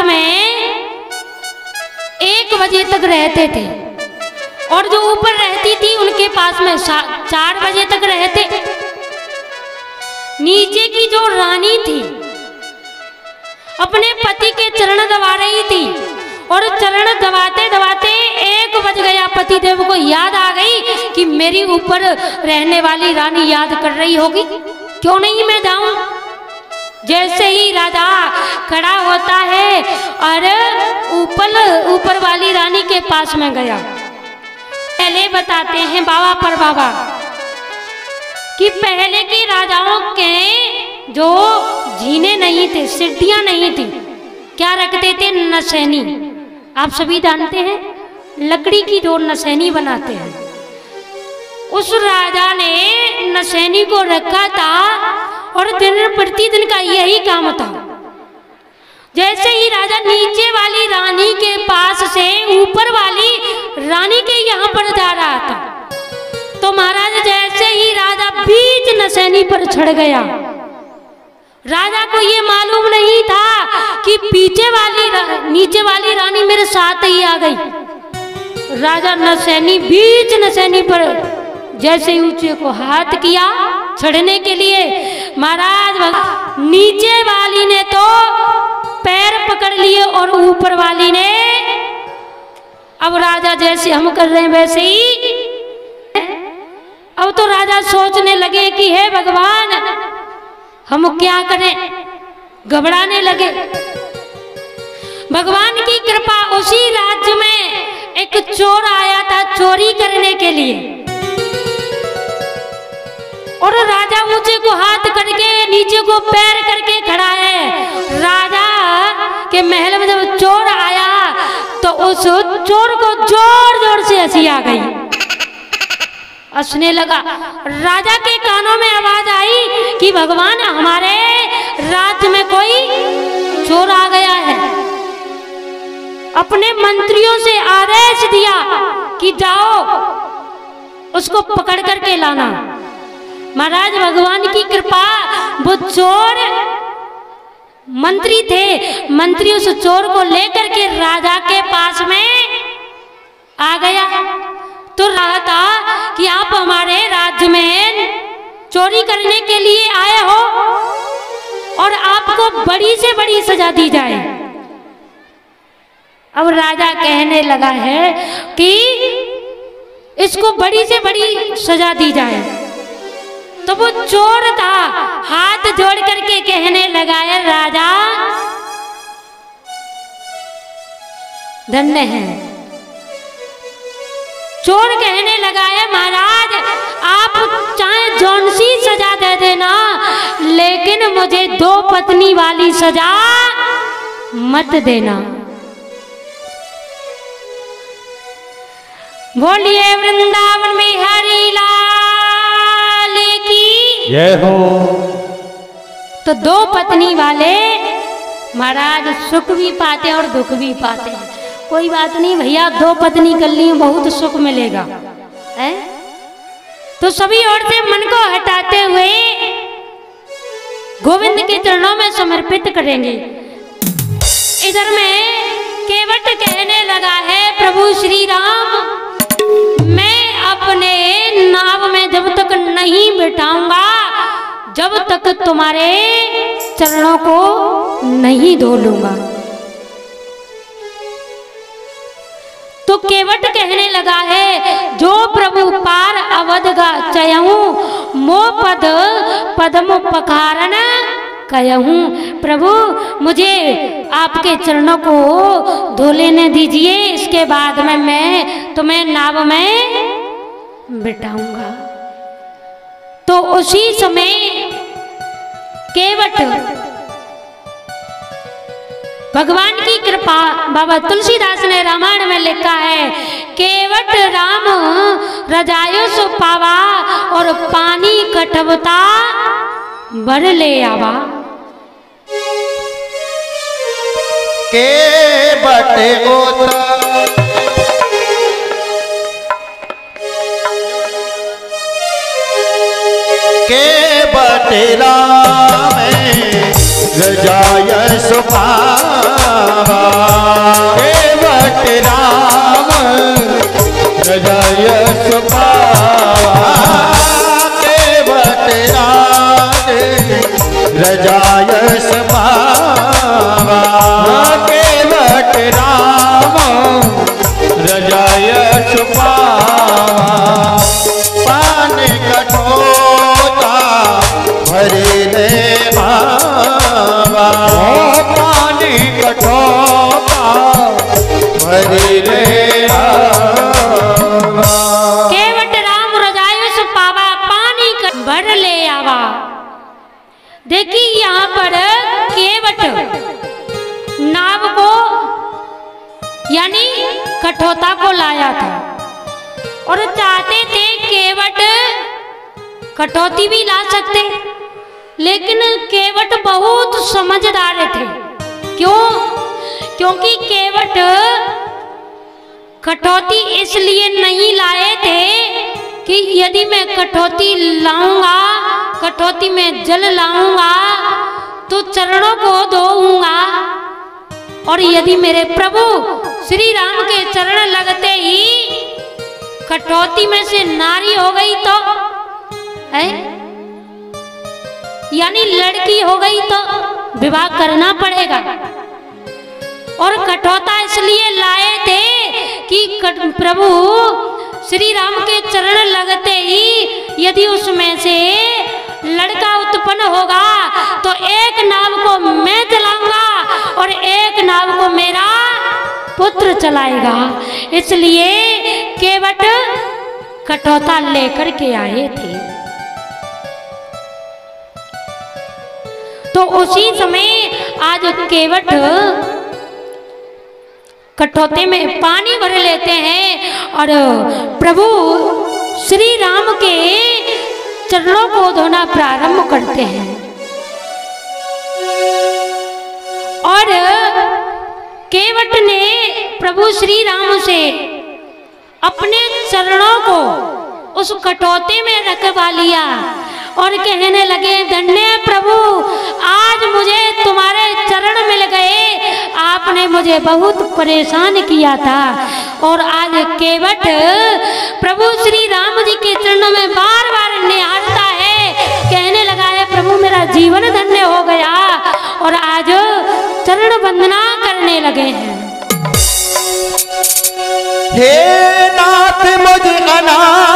में 1 बजे तक रहते थे और जो ऊपर रहती थी उनके पास में 4 बजे तक रहते। नीचे की जो रानी थी अपने पति के चरण दबा रही थी और चरण दबाते दबाते 1 बज गया। पति देव को याद आ गई कि मेरी ऊपर रहने वाली रानी याद कर रही होगी, क्यों नहीं मैं जाऊं। जैसे ही राजा खड़ा होता है और ऊपर वाली रानी के पास में गया। पहले बताते हैं बाबा पर बाबा कि पहले के राजाओं के जो जीने नहीं थे, सीढ़ियां नहीं थी, क्या रखते थे? नसैनी। आप सभी जानते हैं लकड़ी की जो नसैनी बनाते हैं, उस राजा ने नसैनी को रखा था और दिन प्रतिदिन का यही काम था। जैसे ही राजा नीचे वाली रानी के पास से ऊपर वाली रानी के यहाँ पर जा रहा था तो महाराज जैसे ही राजा बीच नसैनी पर चढ़ गया, राजा को ये मालूम नहीं था कि नीचे वाली रानी मेरे साथ ही आ गई। राजा बीच नसैनी पर जैसे ऊंचे को हाथ किया चढ़ने के लिए, महाराज नीचे वाली ने तो पैर पकड़ लिए और ऊपर वाली ने, अब राजा जैसे हम कर रहे हैं वैसे ही, अब तो राजा सोचने लगे कि हे भगवान हम क्या करें, घबराने लगे। भगवान की कृपा, उसी राज्य में एक चोर आया था चोरी करने के लिए और राजा ऊंचे को हाथ करके नीचे को पैर करके खड़ा है। राजा के महल में जब चोर आया तो उस चोर को जोर जोर से हंसी आ गई, हंसने लगा। राजा के कानों में आवाज आई कि भगवान हमारे राज्य में कोई चोर आ गया है। अपने मंत्रियों से आदेश दिया कि जाओ उसको पकड़ करके लाना। महाराज भगवान की कृपा, वो चोर मंत्री थे, मंत्री उस चोर को लेकर के राजा के पास में आ गया। तो रहा था कि आप हमारे राज्य में चोरी करने के लिए आए हो और आपको बड़ी से बड़ी सजा दी जाए। अब राजा कहने लगा है कि इसको बड़ी से बड़ी सजा दी जाए। तो वो चोर था, हाथ जोड़ करके कहने लगा है राजा धन्य है। चोर कहने लगा है महाराज आप चाहे जौन सी सजा दे देना, लेकिन मुझे 2 पत्नी वाली सजा मत देना। बोलिए वृंदावन में हरि लाल की जय हो। तो 2 पत्नी वाले महाराज सुख भी पाते और दुख भी पाते हैं। कोई बात नहीं भैया, 2 पत्नी कर ली बहुत सुख मिलेगा है? तो सभी ओर से मन को हटाते हुए गोविंद के चरणों में समर्पित करेंगे। इधर में केवट कहने लगा है प्रभु श्री राम मैं अपने नाव में जब तक नहीं बिठाऊंगा जब तक तुम्हारे चरणों को नहीं धो लूंगा। तो केवट कहने लगा है जो प्रभु पार अवध गा चयहूं मो पद पद्म पखारन कहूं। प्रभु मुझे आपके चरणों को धो लेने दीजिए, इसके बाद में मैं तुम्हें नाव में बिठाऊंगा। तो उसी समय केवट भगवान की कृपा, बाबा तुलसीदास ने रामायण में लिखा है केवट राम रजायो सो पावा और पानी कटवता बर ले आवा। केवट राम रजाय सो पावा यानी कठोता को लाया था और चाहते थे केवट कटौती भी ला सकते, लेकिन केवट बहुत समझदार थे। क्यों? क्योंकि केवट कटौती इसलिए नहीं लाए थे कि यदि मैं कटौती लाऊंगा, कटौती में जल लाऊंगा तो चरणों को धोऊंगा, और यदि मेरे प्रभु श्री राम के चरण लगते ही कटौती में से नारी हो गई तो है, यानी लड़की हो गई तो विवाह करना पड़ेगा। और कठोता इसलिए लाए थे कि प्रभु श्री राम के चरण लगते ही यदि उसमें से लड़का उत्पन्न होगा तो एक नाव को मैं चलाऊंगा और एक नाव को मेरा पुत्र चलाएगा। इसलिए केवट कठोता लेकर के आए थे। तो उसी समय आज केवट कठौते में पानी भर लेते हैं और प्रभु श्री राम के चरणों को धोना प्रारंभ करते हैं। और केवट ने प्रभु श्री राम से अपने चरणों को उस कटौते में रखवा लिया और कहने लगे, धन्य प्रभु, आज मुझे तुम्हारे चरण मिल गए, आपने मुझे बहुत परेशान किया था। और आज केवट प्रभु श्री राम जी के चरणों में बार बार निहारता है, कहने लगा है प्रभु मेरा जीवन धन्य हो गया, और आज चरण वंदना करने लगे हैं। हे नाथ मुझ अनाथ